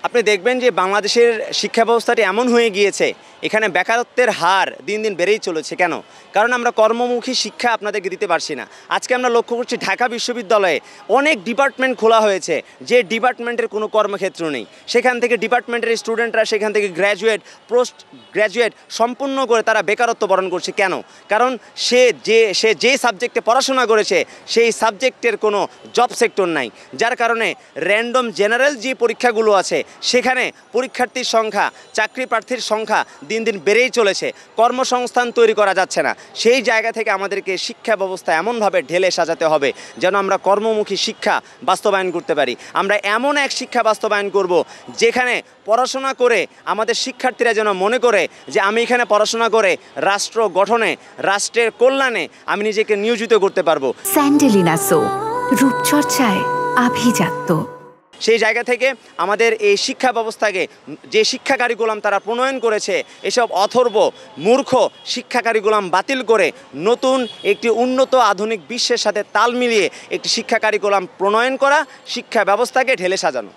আপনি দেখবেন যে বাংলাদেশের শিক্ষা ব্যবস্থাটি এমন হয়ে গিয়েছে, এখানে বেকারত্বের হার দিন দিন বেড়েই চলেছে। কেন? কারণ আমরা কর্মমুখী শিক্ষা আপনাদেরকে দিতে পারছি না। আজকে আমরা লক্ষ্য করছি ঢাকা বিশ্ববিদ্যালয়ে অনেক ডিপার্টমেন্ট খোলা হয়েছে, যে ডিপার্টমেন্টের কোনো কর্মক্ষেত্র নেই। সেখান থেকে ডিপার্টমেন্টের স্টুডেন্টরা সেখান থেকে গ্র্যাজুয়েট, পোস্ট গ্র্যাজুয়েট সম্পূর্ণ করে তারা বেকারত্ব বরণ করছে। কেন? কারণ সে যে সাবজেক্টে পড়াশোনা করেছে সেই সাবজেক্টের কোনো জব সেক্টর নাই, যার কারণে র্যান্ডম জেনারেল যে পরীক্ষাগুলো আছে সেখানে পরীক্ষার্থীর সংখ্যা, চাকরি প্রার্থীর সংখ্যা দিন দিন বেড়েই চলেছে। কর্মসংস্থান তৈরি করা যাচ্ছে না। সেই জায়গা থেকে আমাদেরকে শিক্ষা ব্যবস্থা এমনভাবে ঢেলে সাজাতে হবে যেন আমরা কর্মমুখী শিক্ষা বাস্তবায়ন করতে পারি। আমরা এমন এক শিক্ষা বাস্তবায়ন করব যেখানে পড়াশোনা করে আমাদের শিক্ষার্থীরা যেন মনে করে যে আমি এখানে পড়াশোনা করে রাষ্ট্র গঠনে, রাষ্ট্রের কল্যাণে আমি নিজেকে নিয়োজিত করতে পারবো। স্যান্ডেলিনা সো, রূপচর্চায় আভিজাত্য। সেই জায়গা থেকে আমাদের এই শিক্ষা ব্যবস্থাকে, যে শিক্ষা কারিকুলাম তারা প্রণয়ন করেছে, এসব অথর্ব মূর্খ শিক্ষা কারিকুলাম বাতিল করে নতুন একটি উন্নত আধুনিক বিশ্বের সাথে তাল মিলিয়ে একটি শিক্ষা কারিকুলাম প্রণয়ন করা, শিক্ষা ব্যবস্থাকে ঢেলে সাজানো।